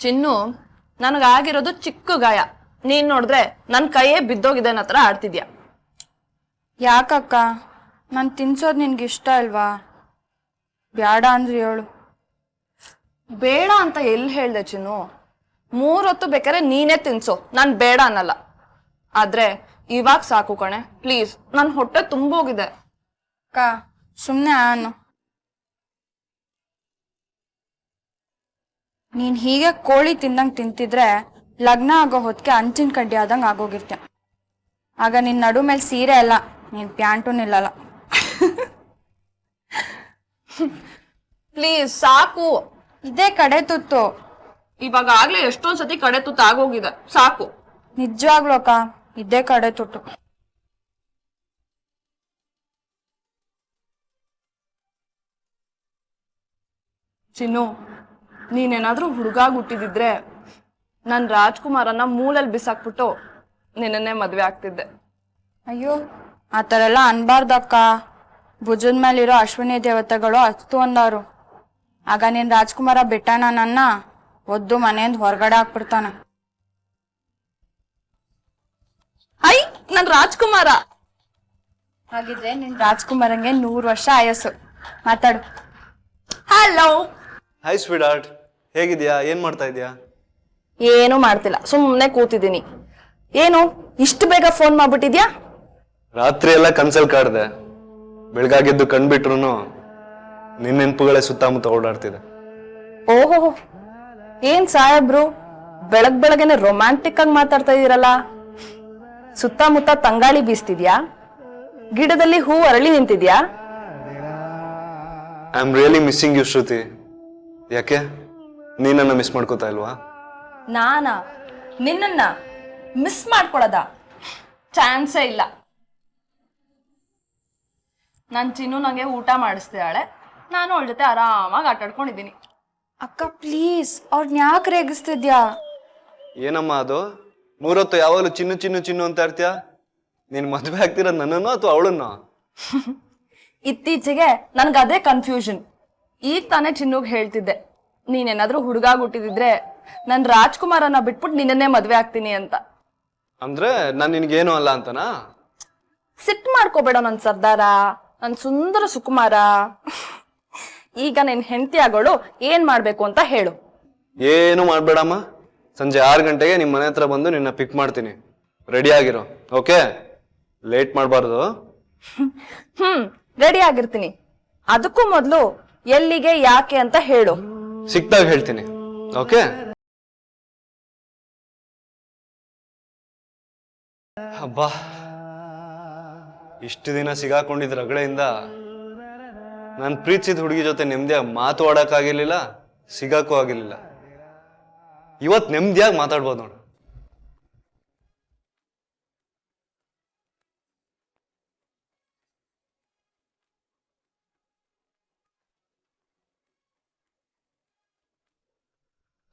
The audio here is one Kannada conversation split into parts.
ಚಿನ್ನು, ನನಗಾಗಿರೋದು ಚಿಕ್ಕ ಗಾಯ. ನೀನ್ ನೋಡಿದ್ರೆ ನನ್ ಕೈಯೇ ಬಿದ್ದೋಗಿದೆ ಅನ್ನೋ ಹತ್ರ ಆಡ್ತಿದ್ಯಾ. ಯಾಕಕ್ಕ, ನಾನು ತಿನ್ಸೋದು ನಿನ್ಗೆ ಇಷ್ಟ ಅಲ್ವಾ? ಬೇಡ ಅಂದ್ರೆ ಹೇಳು. ಬೇಡ ಅಂತ ಎಲ್ಲಿ ಹೇಳ್ದೆ ಚಿನ್ನು? 3 ಹೊತ್ತು ಬೇಕಾದ್ರೆ ನೀನೇ ತಿನ್ಸೋ, ನಾನ್ ಬೇಡ ಅನ್ನಲ್ಲ. ಆದ್ರೆ ಇವಾಗ ಸಾಕು ಕಣೆ, ಪ್ಲೀಸ್. ನನ್ ಹೊಟ್ಟೆ ತುಂಬೋಗಿದೆ. ಅಕ್ಕ ಸುಮ್ಮನೆ ಆನು. ನೀನ್ ಹೀಗೆ ಕೋಳಿ ತಿಂದಂಗೆ ತಿಂತಿದ್ರೆ ಲಗ್ನ ಆಗೋ ಹೊತ್ತಿಗೆ ಅಂಚಿನ ಕಡ್ಡಿ ಆದಂಗೆ ಆಗೋಗಿರ್ತೆ. ಆಗ ನಿನ್ನ ನಡು ಮೇಲೆ ಸೀರೆ ಅಲ್ಲ, ನೀನ್ ಪ್ಯಾಂಟು ನಿಲ್ಲಲ್ಲ. ಪ್ಲೀಸ್ ಸಾಕು. ಇದೇ ಕಡೆ ತುತ್ತು. ಇವಾಗ ಆಗ್ಲೇ ಎಷ್ಟೊಂದ್ಸತಿ ಕಡೆ ತುತ್ತು ಆಗೋಗಿದೆ, ಸಾಕು. ನಿಜವಾಗ್ಲೂ ಅಕ್ಕ, ಇದೇ ಕಡೆ ತುತ್ತು. ಚಿನ್ನು, ನೀನೇನಾದ್ರೂ ಹುಡುಗಾಗಿ ಹುಟ್ಟಿದಿದ್ರೆ ನನ್ ರಾಜ್ಕುಮಾರನ್ನ ಮೂಲಲ್ಲಿ ಬಿಸಾಕ್ಬಿಟ್ಟು ನಿನ್ನೇ ಮದ್ವೆ ಆಗ್ತಿದ್ದೆ. ಅಯ್ಯೋ, ಆ ಥರ ಎಲ್ಲ ಅನ್ಬಾರ್ದಕ್ಕ. ಭುಜದ ಮೇಲಿರೋ ಅಶ್ವಿನಿ ದೇವತೆಗಳು ಹತ್ತು ಅಂದವರು. ಆಗ ನೀನ್ ರಾಜ್ಕುಮಾರ ಬಿಟ್ಟಣ ನನ್ನ ಒದ್ದು ಮನೆಯಿಂದ ಹೊರಗಡೆ ಹಾಕ್ಬಿಡ್ತಾನೆ. ಐ, ನನ್ ರಾಜ್ಕುಮಾರ. ಹಾಗಿದ್ರೆ ನಿನ್ ರಾಜ್ಕುಮಾರಂಗೆ 100 ವರ್ಷ ಆಯಸ್ಸು. ಮಾತಾಡು. ಹಲೋ. ಹಾಯ್ ಸ್ವೀಟ್ ಆರ್ಟ್, ಹೇಗಿದ್ಯಾ? ಏನ್ ಮಾಡ್ತಾ ಇದೀಯಾ? ಏನು ಮಾಡ್ತಿಲ್ಲ, ಸುಮ್ಮನೆ ಕೂತಿದ್ದೀನಿ. ಏನು ಇಷ್ಟು ಬೇಗ ಫೋನ್ ಮಾಡ್ಬಿಟ್ಟಿದ್ಯಾ? ರಾತ್ರಿ ಎಲ್ಲ ಕನ್ಸಲ್ ಕಾಡ್ದೆ, ಬೆಳಗಾಗಿದ್ದು ಕಣ್ಬಿಟ್ರು ನಿನ್ನ ನೆನಪುಗಳೇ ಸುತ್ತಮುತ್ತ ಓಡಾಡ್ತಿದೆ. ಓಹೋ, ಏನ್ ಸಾಹೇಬ್ರು ಬೆಳಗ್ಗೆನೆ ರೊಮ್ಯಾಂಟಿಕ್ ಆಗಿ ಮಾತಾಡ್ತಾ ಇದೀರಲ್ಲ. ಸುತ್ತಮುತ್ತ ತಂಗಾಳಿ ಬೀಸ್ತಿದ್ಯಾ? ಗಿಡದಲ್ಲಿ ಹೂ ಅರಳಿ ನಿಂತಿದ್ಯಾ? I am really missing you Shruti. ಯಾಕೆ, ನೀನನ್ನ ಮಿಸ್ ಮಾಡ್ಕೋತಾ ಇಲ್ವಾ? ನಾನಾ ನಿನ್ನನ್ನ ಮಿಸ್ ಮಾಡ್ಕೊಳದ? ಚಾನ್ಸೇ ಇಲ್ಲ. ನನ್ ಚಿನ್ನು ನಂಗೆ ಊಟ ಮಾಡಿಸ್ತಾಳೆ, ನಾನು ಅವಳ ಜೊತೆ ಆರಾಮಾಗಿ ಆಟಾಡ್ಕೊಂಡಿದ್ದೀನಿ. ಅಕ್ಕ ಪ್ಲೀಸ್, ಅವ್ರನ್ನ ಯಾಕೆ ರೇಗಿಸ್ತಿದ್ಯಾ? ಏನಮ್ಮ ಅದು? 3 ಹೊತ್ತು ಯಾವಾಗಲೂ ಚಿನ್ನು ಚಿನ್ನು ಚಿನ್ನು ಅಂತ ಇರ್ತೀಯಾ? ನೀನ್ ಮದ್ವೆ ಆಗ್ತಿರೋದು ನನ್ನನ್ನು ಅಥವಾ ಅವಳನ್ನು? ಇತ್ತೀಚೆಗೆ ನನ್ಗದೇ ಕನ್ಫ್ಯೂಷನ್. ಈಗ ತಾನೇ ಚಿನ್ನುಗ್ ಹೇಳ್ತಿದ್ದೆ, ನೀನೇನಾದ್ರೂ ಹುಡುಗಾಗಿ ಹುಟ್ಟಿದಿದ್ರೆ ನನ್ ರಾಜ್ಕುಮಾರನ್ನ ಬಿಟ್ಬಿಟ್ಟು ನಿನ್ನೇ ಮದ್ವೆ ಆಗ್ತೀನಿ ಅಂತ. ಅಂದ್ರೆ ನಾನ್ ನಿನ್ಗೇನು ಅಲ್ಲ ಅಂತನಾ? ಸಿಟ್ ಮಾಡ್ಕೋಬೇಡ ನನ್ ಸರ್ದಾರ, ನನ್ ಸುಂದರ ಸುಕುಮಾರ. ಈಗ ನಿನ್ ಹೆಂಡತಿ ಆಗೋಳು ಏನ್ ಮಾಡ್ಬೇಕು ಅಂತ ಹೇಳು. ಏನು ಮಾಡ್ಬೇಡಮ್ಮ. ಸಂಜೆ 6 ಗಂಟೆಗೆ ನಿಮ್ ಮನೆ ಹತ್ರ ಬಂದು ನಿನ್ನ ಪಿಕ್ ಮಾಡ್ತೀನಿ. ರೆಡಿ ಆಗಿರೋ, ಓಕೆ? ಲೇಟ್ ಮಾಡಬಾರ್ದು. ರೆಡಿ ಆಗಿರ್ತೀನಿ. ಅದಕ್ಕೂ ಮೊದ್ಲು ಎಲ್ಲಿಗೆ, ಯಾಕೆ ಅಂತ ಹೇಳು. ಸಿಕ್ತಾಗ ಹೇಳ್ತೀನಿ, ಓಕೆ? ಅಬ್ಬಾ, ಇಷ್ಟು ದಿನ ಸಿಗಾಕೊಂಡಿದ್ ರಗಳೆಯಿಂದ ನಾನು ಪ್ರೀತಿಸಿದ ಹುಡುಗಿ ಜೊತೆ ನೆಮ್ಮದಿಯಾಗಿ ಮಾತು ಆಡಕ್ಕಾಗಿರ್ಲಿಲ್ಲ, ಸಿಗಾಕೂ ಆಗಿರ್ಲಿಲ್ಲ. ಇವತ್ತು ನೆಮ್ಮದಿಯಾಗಿ ಮಾತಾಡ್ಬೋದು ನೋಡು.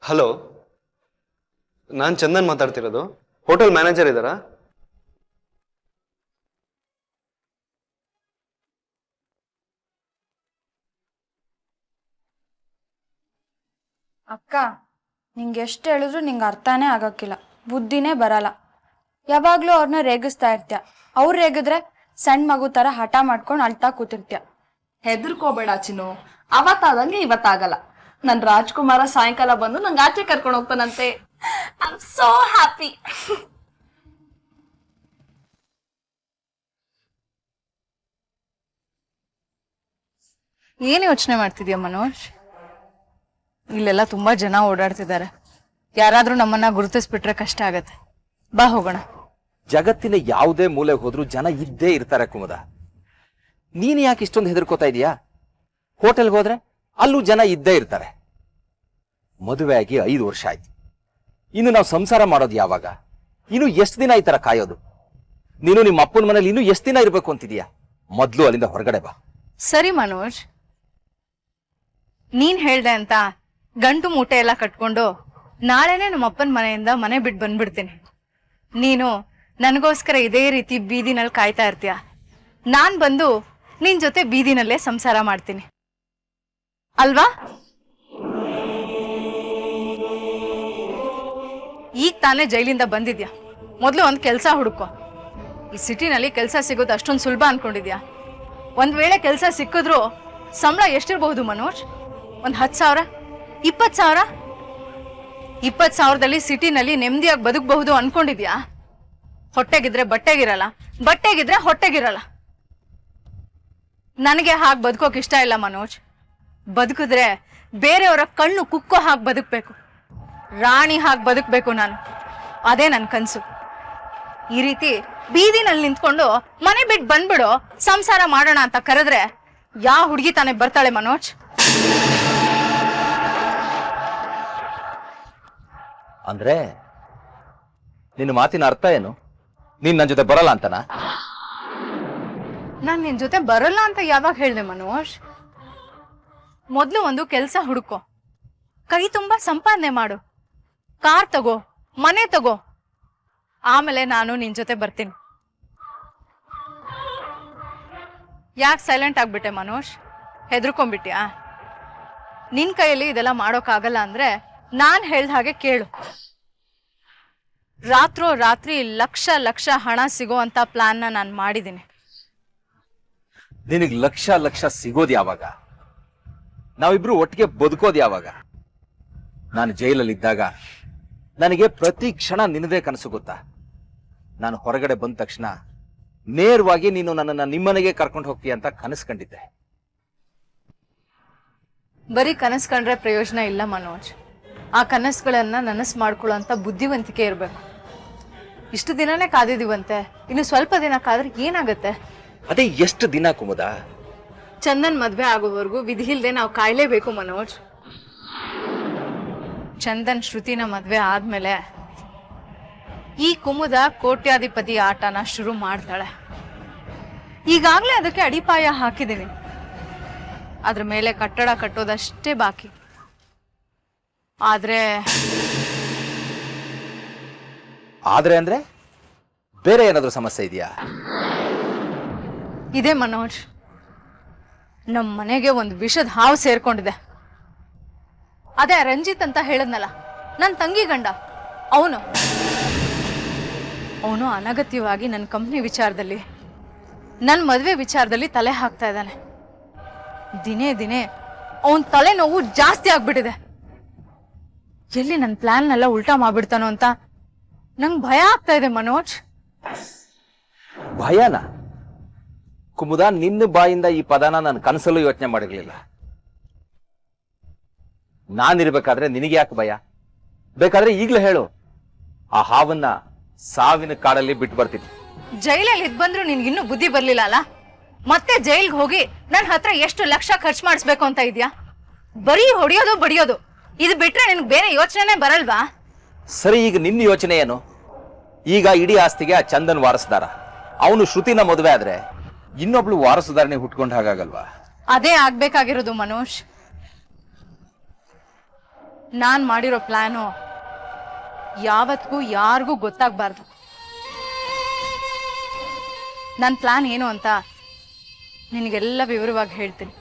ಹಲೋ, ನಾನು ಚಂದನ್ ಮಾತಾಡ್ತಿರೋದು. ಹೋಟೆಲ್ ಮ್ಯಾನೇಜರ್ ಇದ್ದಾರಾ? ಅಕ್ಕ, ನಿಂಗೆ ಎಷ್ಟು ಹೇಳಿದ್ರು ನಿಂಗೆ ಅರ್ಥನೇ ಆಗಕ್ಕಿಲ್ಲ, ಬುದ್ಧಿನೇ ಬರಲ್ಲ. ಯಾವಾಗ್ಲೂ ಅವ್ರನ್ನ ರೇಗಿಸ್ತಾ ಇರ್ತೀಯ. ಅವ್ರು ರೇಗಿದ್ರೆ ಸಣ್ಣ ಮಗು ತರ ಹಠ ಮಾಡ್ಕೊಂಡು ಅಳ್ತಾ ಕೂತಿರ್ತೀಯ. ಹೆದರ್ಕೋಬೇಡ ಚಿನ್ನು, ಅವತ್ತಾದಂಗೆ ಇವತ್ತಾಗಲ್ಲ. ನನ್ ರಾಜ್ಕುಮಾರ ಸಾಯಂಕಾಲ ಬಂದು ನಂಗೆ ಆಚೆ ಕರ್ಕೊಂಡು ಹೋಗ್ತಾನಂತೆ. I am so happy. ಏನ್ ಯೋಚನೆ ಮಾಡ್ತಿದ್ಯಾ ಮನೋಜ್? ಇಲ್ಲೆಲ್ಲ ತುಂಬಾ ಜನ ಓಡಾಡ್ತಿದ್ದಾರೆ. ಯಾರಾದ್ರೂ ನಮ್ಮನ್ನ ಗುರುತಿಸ್ಬಿಟ್ರೆ ಕಷ್ಟ ಆಗತ್ತೆ. ಬಾ ಹೋಗೋಣ. ಜಗತ್ತಿನ ಯಾವುದೇ ಮೂಲೆಗೆ ಹೋದ್ರೂ ಜನ ಇದ್ದೇ ಇರ್ತಾರೆ ಕುಮುದ. ನೀನ್ ಯಾಕೆ ಇಷ್ಟೊಂದು ಹೆದರ್ಕೋತಾ ಇದೀಯಾ? ಹೋಟೆಲ್ಗೆ ಹೋದ್ರೆ ಅಲ್ಲೂ ಜನ ಇದ್ದೇ ಇರ್ತಾರೆ. ಮದುವೆ ಆಗಿ 5 ವರ್ಷ ಆಯ್ತು. ಇನ್ನು ನಾವು ಸಂಸಾರ ಮಾಡೋದು ಯಾವಾಗ? ಇನ್ನು ಎಷ್ಟು ದಿನ ಈ ತರ ಕಾಯೋದು? ನೀನು ನಿಮ್ಮ ಅಪ್ಪನ ಮನೇಲಿ ಇನ್ನು ಎಷ್ಟು ದಿನ ಇರ್ಬೇಕು ಅಂತಿದೀಯಾ? ಮೊದ್ಲು ಅಲ್ಲಿಂದ ಹೊರಗಡೆ ಬಾ. ಸರಿ ಮನೋಜ್, ನೀನ್ ಹೇಳ್ದೆ ಅಂತ ಗಂಟು ಮೂಟೆ ಎಲ್ಲ ಕಟ್ಕೊಂಡು ನಾಳೆನೆ ನಮ್ಮ ಅಪ್ಪನ ಮನೆಯಿಂದ ಮನೆ ಬಿಟ್ಟು ಬಂದ್ಬಿಡ್ತೀನಿ. ನೀನು ನನಗೋಸ್ಕರ ಇದೇ ರೀತಿ ಬೀದಿನಲ್ಲಿ ಕಾಯ್ತಾ ಇರ್ತೀಯ. ನಾನ್ ಬಂದು ನಿನ್ ಜೊತೆ ಬೀದಿನಲ್ಲೇ ಸಂಸಾರ ಮಾಡ್ತೀನಿ. ಅಲ್ವಾ? ಈಗ ತಾನೇ ಜೈಲಿಂದ ಬಂದಿದ್ಯಾ, ಮೊದಲು ಒಂದು ಕೆಲಸ ಹುಡುಕೋ. ಈ ಸಿಟಿನಲ್ಲಿ ಕೆಲಸ ಸಿಗೋದು ಅಷ್ಟೊಂದು ಸುಲಭ ಅನ್ಕೊಂಡಿದ್ಯಾ? ಒಂದ್ ವೇಳೆ ಕೆಲಸ ಸಿಕ್ಕಿದ್ರು ಸಂಬಳ ಎಷ್ಟಿರಬಹುದು ಮನೋಜ್? ಒಂದು 10,000, 20,000? 20,000ದಲ್ಲಿ ಸಿಟಿನಲ್ಲಿ ನೆಮ್ಮದಿಯಾಗಿ ಬದುಕಬಹುದು ಅನ್ಕೊಂಡಿದ್ಯಾ? ಹೊಟ್ಟೆಗಿದ್ರೆ ಬಟ್ಟೆಗಿರಲ್ಲ, ಬಟ್ಟೆಗಿದ್ರೆ ಹೊಟ್ಟೆಗಿರಲ್ಲ. ನನಗೆ ಹಾಗೆ ಬದುಕೋಕ್ ಇಷ್ಟ ಇಲ್ಲ ಮನೋಜ್. ಬದುಕಿದ್ರೆ ಬೇರೆಯವರ ಕಣ್ಣು ಕುಕ್ಕೋ ಹಾಗೆ ಬದುಕಬೇಕು, ರಾಣಿ ಹಾಗೆ ಬದುಕಬೇಕು ನಾನು. ಅದೇ ನನ್ನ ಕನಸು. ಈ ರೀತಿ ಬೀದಿನಲ್ಲಿ ನಿಂತ್ಕೊಂಡು ಮನೆ ಬಿಟ್ಟು ಬಂದ್ಬಿಡು, ಸಂಸಾರ ಮಾಡೋಣ ಅಂತ ಕರೆದ್ರೆ ಯಾವ ಹುಡುಗಿ ತಾನೇ ಬರ್ತಾಳೆ ಮನೋಜ್? ಅಂದ್ರೆ ನಿನ್ನ ಮಾತಿನ ಅರ್ಥ ಏನು? ನೀನ್ ನನ್ನ ಜೊತೆ ಬರಲ್ಲ ಅಂತನಾ? ನಾನ್ ನಿನ್ ಜೊತೆ ಬರಲ್ಲ ಅಂತ ಯಾವಾಗ ಹೇಳ್ದೆ ಮನೋಜ್? ಮೊದ್ಲು ಒಂದು ಕೆಲಸ ಹುಡುಕೋ, ಕೈ ತುಂಬಾ ಸಂಪಾದನೆ ಮಾಡು, ಕಾರ್ ತಗೋ, ಮನೆ ತಗೋ, ಆಮೇಲೆ ನಾನು ನಿನ್ ಜೊತೆ ಬರ್ತೀನಿ. ಯಾಕೆ ಸೈಲೆಂಟ್ ಆಗ್ಬಿಟ್ಟೆ ಮನೋಜ್? ಹೆದರ್ಕೊಂಡ್ಬಿಟ್ಯಾ? ನಿನ್ ಕೈಯಲ್ಲಿ ಇದೆಲ್ಲ ಮಾಡೋಕ್ಕಾಗಲ್ಲ ಅಂದ್ರೆ ನಾನ್ ಹೇಳ್ದ ಹಾಗೆ ಕೇಳು. ರಾತ್ರಿ ಲಕ್ಷ ಲಕ್ಷ ಹಣ ಸಿಗೋ ಅಂತ ಪ್ಲಾನ್ನ ನಾನು ಮಾಡಿದ್ದೀನಿ. ನಿನಗ್ ಲಕ್ಷ ಲಕ್ಷ ಸಿಗೋದು ಯಾವಾಗ? ನಾವಿಬ್ರು ಒಟ್ಟಿಗೆ ಬದುಕೋದು ಯಾವಾಗ? ನಾನು ಜೈಲಲ್ಲಿದ್ದಾಗ ನನಗೆ ಪ್ರತಿ ಕ್ಷಣ ನಿನ್ನದೇ ಕನಸು ಗೊತ್ತಾ? ನಾನು ಹೊರಗಡೆ ಬಂದ ತಕ್ಷಣ ನೇರವಾಗಿ ನೀನು ನನ್ನನ್ನ ನಿಮ್ಮನೆಗೆ ಕರ್ಕೊಂಡು ಹೋಗ್ತೀಯ ಅಂತ ಕನಸು ಕಂಡಿದ್ದೆ. ಬರೀ ಕನಸು ಕಂಡ್ರೆ ಪ್ರಯೋಜನ ಇಲ್ಲ ಮನೋಜ್. ಆ ಕನಸುಗಳನ್ನ ನನಸು ಮಾಡ್ಕೊಳ್ಳೋಂಥ ಬುದ್ಧಿವಂತಿಕೆ ಇರಬೇಕು. ಇಷ್ಟು ದಿನನೇ ಕಾದಿದೀವಂತೆ, ಇನ್ನು ಸ್ವಲ್ಪ ದಿನ ಕಾದ್ರೆ ಏನಾಗತ್ತೆ? ಅದೇ ಎಷ್ಟು ದಿನ ಕುಮುದ? ಚಂದನ್ ಮದ್ವೆ ಆಗೋವರೆಗೂ ವಿಧಿ ಇಲ್ದೆ ನಾವು ಕಾಯ್ಲೇಬೇಕು ಮನೋಜ್. ಚಂದನ್ ಶ್ರುತಿನ ಮದ್ವೆ ಆದ್ಮೇಲೆ ಈ ಕುಮುದ ಕೋಟ್ಯಾಧಿಪತಿ ಆಟನ ಶುರು ಮಾಡ್ತಾಳೆ. ಈಗಾಗ್ಲೇ ಅದಕ್ಕೆ ಅಡಿಪಾಯ ಹಾಕಿದ್ದೀನಿ. ಅದ್ರ ಮೇಲೆ ಕಟ್ಟಡ ಕಟ್ಟೋದಷ್ಟೇ ಬಾಕಿ. ಆದ್ರೆ ಅಂದ್ರೆ ಬೇರೆ ಏನಾದ್ರೂ ಸಮಸ್ಯೆ ಇದೆಯಾ? ಇದೇ ಮನೋಜ್, ನಮ್ ಮನೆಗೆ ಒಂದು ವಿಷದ ಹಾವು ಸೇರ್ಕೊಂಡಿದೆ. ಅದೇ ರಂಜಿತ್ ಅಂತ ಹೇಳದ್ನಲ್ಲ, ನನ್ ತಂಗಿ ಗಂಡ, ಅವನು ಅನಗತ್ಯವಾಗಿ ನನ್ನ ಕಂಪ್ನಿ ವಿಚಾರದಲ್ಲಿ, ನನ್ನ ಮದುವೆ ವಿಚಾರದಲ್ಲಿ ತಲೆ ಹಾಕ್ತಾ ಇದ್ದಾನೆ. ದಿನೇ ದಿನೇ ಅವನ್ ತಲೆನೋವು ಜಾಸ್ತಿ ಆಗ್ಬಿಟ್ಟಿದೆ. ಎಲ್ಲಿ ನನ್ನ ಪ್ಲಾನ್ನೆಲ್ಲ ಉಲ್ಟಾ ಮಾಡ್ಬಿಡ್ತಾನೋ ಅಂತ ನಂಗೆ ಭಯ ಆಗ್ತಾ ಇದೆ ಮನೋಜ್. ಭಯನ? ಕುಮುದ, ನಿನ್ನ ಬಾಯಿಂದ ಈ ಪದನ ನಾನು ಕನಸಲ್ಲೂ ಯೋಚನೆ ಮಾಡಿರ್ಲಿಲ್ಲ. ನಾನಿರ್ಬೇಕಾದ್ರೆ ನಿನಗೆ ಯಾಕೆ ಭಯ? ಬೇಕಾದ್ರೆ ಈಗ್ಲೂ ಹೇಳು, ಆ ಹಾವನ್ನ ಸಾವಿನ ಕಾಡಲ್ಲಿ ಬಿಟ್ಟು ಬರ್ತೀನಿ. ಜೈಲಲ್ಲಿ ಇದ್ ಬಂದ್ರು ನಿನ್ಗಿನ್ನೂ ಬುದ್ಧಿ ಬರ್ಲಿಲ್ಲ ಅಲ್ಲ? ಮತ್ತೆ ಜೈಲ್ಗೆ ಹೋಗಿ ನನ್ನ ಹತ್ರ ಎಷ್ಟು ಲಕ್ಷ ಖರ್ಚು ಮಾಡಿಸ್ಬೇಕು ಅಂತ ಇದ್ಯಾ? ಬರೀ ಹೊಡಿಯೋದು ಬಡಿಯೋದು, ಇದು ಬಿಟ್ರೆ ನಿನ್ಗೆ ಬೇರೆ ಯೋಚನೆ ಬರಲ್ವಾ? ಸರಿ, ಈಗ ನಿನ್ನ ಯೋಚನೆ ಏನು? ಈಗ ಇಡೀ ಆಸ್ತಿಗೆ ಆ ಚಂದನ್ ವಾರಸುದಾರ. ಅವನು ಶ್ರುತಿನ ಮದುವೆ ಆದ್ರೆ ಇನ್ನೊಬ್ಳು ವಾರಸುದಾರನೇ ಹುಟ್ಕೊಂಡ್ ಹಾಗಾಗಲ್ವಾ? ಅದೇ ಆಗ್ಬೇಕಾಗಿರೋದು ಮನೋಜ್. ನಾನ್ ಮಾಡಿರೋ ಪ್ಲಾನು ಯಾವತ್ತಿಗೂ ಯಾರಿಗೂ ಗೊತ್ತಾಗ್ಬಾರ್ದು. ನನ್ನ ಪ್ಲಾನ್ ಏನು ಅಂತ ನಿನಗೆಲ್ಲ ವಿವರವಾಗಿ ಹೇಳ್ತೀನಿ.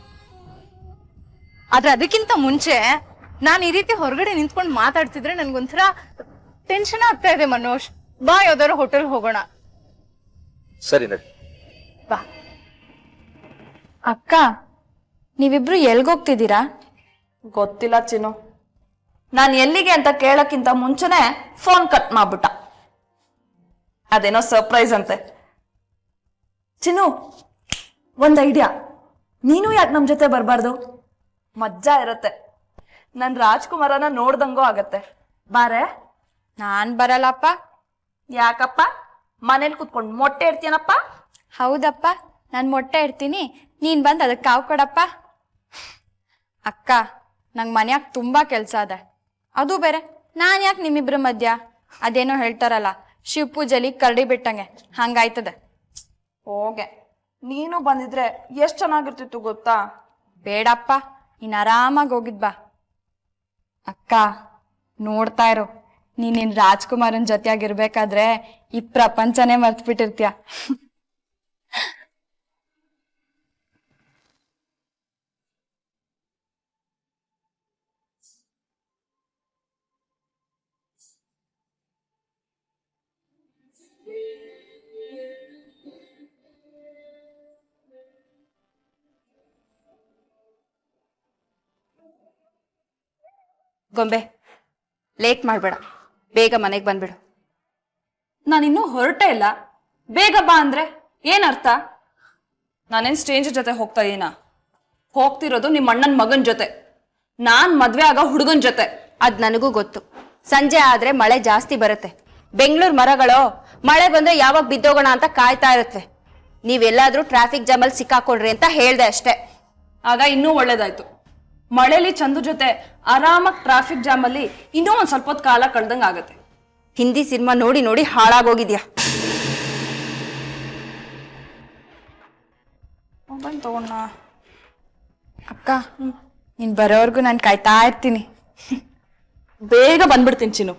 ಆದ್ರೆ ಅದಕ್ಕಿಂತ ಮುಂಚೆ ನಾನು ಈ ರೀತಿ ಹೊರಗಡೆ ನಿಂತ್ಕೊಂಡು ಮಾತಾಡ್ತಿದ್ರೆ ನನ್ಗೊಂಥರ ಟೆನ್ಷನ್ ಆಗ್ತಾ ಇದೆ ಮನೋಜ್. ಬಾ, ಯಾವ್ದಾದ್ರು ಹೋಟೆಲ್ ಹೋಗೋಣ. ಸರಿ ನಡಿ. ಬಾ. ಅಕ್ಕ, ನೀವಿಬ್ರು ಎಲ್ಗೋಗ್ತಿದ್ದೀರಾ? ಗೊತ್ತಿಲ್ಲ ಚಿನ್ನು. ನಾನು ಎಲ್ಲಿಗೆ ಅಂತ ಕೇಳಕ್ಕಿಂತ ಮುಂಚೆನೆ ಫೋನ್ ಕಟ್ ಮಾಡ್ಬಿಟ್ಟ. ಅದೇನೋ ಸರ್ಪ್ರೈಸ್ ಅಂತೆ. ಚಿನ್ನು, ಒಂದ್ ಐಡಿಯಾ. ನೀನು ಯಾಕೆ ನಮ್ ಜೊತೆ ಬರ್ಬಾರ್ದು? ಮಜ್ಜಾ ಇರತ್ತೆ. ನನ್ ರಾಜ್ಕುಮಾರನ ನೋಡ್ದಂಗೂ ಆಗತ್ತೆ. ಬಾರೆ. ನಾನ್ ಬರಲ್ಲಪ್ಪ. ಯಾಕಪ್ಪ? ಮನೇಲಿ ಕುತ್ಕೊಂಡು ಮೊಟ್ಟೆ ಇಡ್ತೀನಪ್ಪ. ಹೌದಪ್ಪ, ನಾನು ಮೊಟ್ಟೆ ಇಡ್ತೀನಿ, ನೀನ್ ಬಂದು ಅದಕ್ಕೆ ಕಾವು ಕೊಡಪ್ಪ. ಅಕ್ಕ, ನಂಗೆ ಮನ್ಯಾಗ ತುಂಬಾ ಕೆಲಸ ಅದ. ಅದು ಬೇರೆ ನಾನು ಯಾಕೆ ನಿಮ್ಮಿಬ್ರ ಮಧ್ಯ? ಅದೇನೋ ಹೇಳ್ತಾರಲ್ಲ, ಶಿವ ಪೂಜೆಲಿ ಕರಡಿ ಬಿಟ್ಟಂಗೆ ಹಂಗಾಯ್ತದೆ. ಹೋಗೆ, ನೀನು ಬಂದಿದ್ರೆ ಎಷ್ಟ್ ಚೆನ್ನಾಗಿರ್ತಿತ್ತು ಗೊತ್ತಾ? ಬೇಡಪ್ಪ, ನೀನ್ ಆರಾಮಾಗಿ ಹೋಗಿದ್ ಬಾ. ಅಕ್ಕ, ನೋಡ್ತಾ ಇರು, ನೀನ್ ರಾಜ್ಕುಮಾರನ್ ಜೊತೆಯಾಗಿರ್ಬೇಕಾದ್ರೆ ಈ ಪ್ರಪಂಚನೇ ಮರ್ತ್ಬಿಟ್ಟಿರ್ತೀಯ. ಗೊಂಬೆ ಲೇಟ್ ಮಾಡಬೇಡ, ಬೇಗ ಮನೆಗೆ ಬಂದ್ಬಿಡು. ನಾನಿನ್ನೂ ಹೊರಟೇ ಇಲ್ಲ, ಬೇಗ ಬಾ ಅಂದ್ರೆ ಏನರ್ಥ? ನಾನೇನ್ ಸ್ಟ್ರೇಂಜರ್ ಜೊತೆ ಹೋಗ್ತಾ ಇದೀನಾ? ಹೋಗ್ತಿರೋದು ನಿಮ್ಮ ಅಣ್ಣನ ಮಗನ ಜೊತೆ, ನಾನ್ ಮದ್ವೆ ಆಗ ಹುಡುಗನ್ ಜೊತೆ. ಅದ್ ನನಗೂ ಗೊತ್ತು. ಸಂಜೆ ಆದ್ರೆ ಮಳೆ ಜಾಸ್ತಿ ಬರುತ್ತೆ. ಬೆಂಗಳೂರು ಮರಗಳು ಮಳೆ ಬಂದ್ರೆ ಯಾವಾಗ ಬಿದ್ದೋಗೋಣ ಅಂತ ಕಾಯ್ತಾ ಇರುತ್ತೆ. ನೀವೆಲ್ಲಾದ್ರೂ ಟ್ರಾಫಿಕ್ ಜಾಮ್ ಅಲ್ಲಿ ಸಿಕ್ಕಾಕೊಡ್ರಿ ಅಂತ ಹೇಳ್ದೆ ಅಷ್ಟೇ. ಆಗ ಇನ್ನೂ ಒಳ್ಳೇದಾಯ್ತು. ಮಳೆಲಿ ಚಂದು ಜೊತೆ ಆರಾಮಾಗಿ ಟ್ರಾಫಿಕ್ ಜಾಮ್ ಅಲ್ಲಿ ಇನ್ನೂ ಒಂದ್ ಸ್ವಲ್ಪ ಹೊತ್ತು ಕಾಲ ಕಳ್ದಂಗ ಆಗತ್ತೆ. ಹಿಂದಿ ಸಿನಿಮಾ ನೋಡಿ ನೋಡಿ ಹಾಳಾಗೋಗಿದ್ಯಾ. ಮೊಬೈಲ್ ತಗೊಂಡ ಅಕ್ಕ, ನೀನ್ ಬರೋವರೆಗೂ ನಾನು ಕಾಯ್ತಾ ಇರ್ತೀನಿ. ಬೇಗ ಬಂದ್ಬಿಡ್ತೀನಿ ಚಿನ್ನು.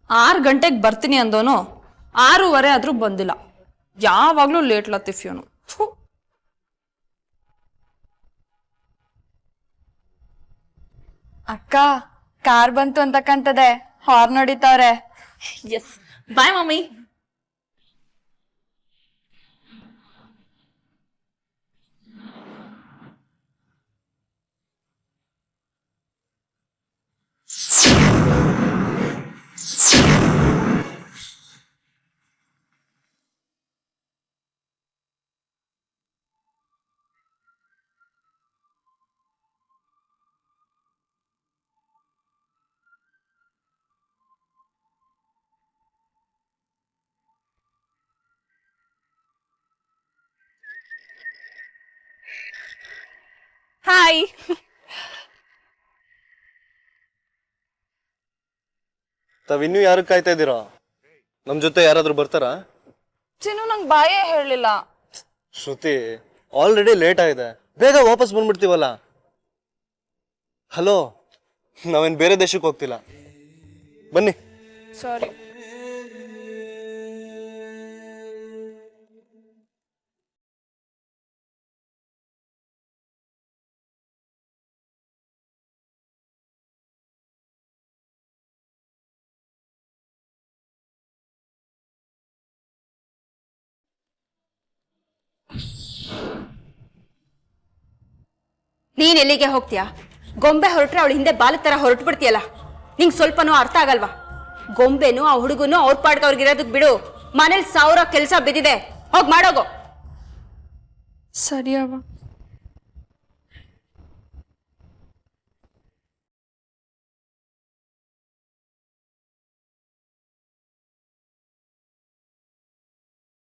6 ಗಂಟೆಗೆ ಬರ್ತೀನಿ ಅಂದೋನು 6:15 ಆದ್ರೂ ಬಂದಿಲ್ಲ. ಯಾವಾಗ್ಲೂ ಲೇಟ್ ಲತೀಫ್ ಇವನು. ಅಕ್ಕ, ಕಾರ್ ಬಂತು ಅಂತ ಕಾಣ್ತದೆ, ಹಾರ್ನ್ ಹೊಡಿತಾವ್ರೆ. Yes, bye mummy. ಹಾಯ್. ತಾವಿನ್ನೂ ಯಾರು ಕಾಯ್ತಾ ಇದ್ದೀರಾ? ನಮ್ ಜೊತೆ ಯಾರಾದ್ರೂ ಬರ್ತಾರಾ? ಚಿನ್ನು ನಂಗೆ ಬಾಯೇ ಹೇಳಲಿಲ್ಲ. ಶ್ರುತಿ, ಆಲ್ರೆಡಿ ಲೇಟ್ ಆಗಿದೆ, ಬೇಗ ವಾಪಸ್ ಬಂದ್ಬಿಡ್ತೀವಲ್ಲ. ಹಲೋ, ನಾವೇನ್ ಬೇರೆ ದೇಶಕ್ಕೆ ಹೋಗ್ತಿಲ್ಲ, ಬನ್ನಿ. ಸಾರಿ. ನೀನ್ ಎಲ್ಲಿಗೆ ಹೋಗ್ತೀಯಾ? ಗೊಂಬೆ ಹೊರಟ್ರೆ ಅವಳು ಹಿಂದೆ ಬಾಲದ ತರ ಹೊರಟು ಬಿಡ್ತೀಯಲ್ಲ. ನಿಂಗೆ ಸ್ವಲ್ಪನೂ ಅರ್ಥ ಆಗಲ್ವಾ? ಗೊಂಬೆನು ಆ ಹುಡುಗನು ಅವ್ರ ಪಾಡ್ಗೆ ಅವ್ರಿಗಿರೋದಕ್ ಬಿಡು. ಮನೇಲಿ 1000 ಕೆಲಸ ಬಿದ್ದಿದೆ, ಹೋಗ್ ಮಾಡೋಗೋ. ಸರಿ ಅವ್ವ.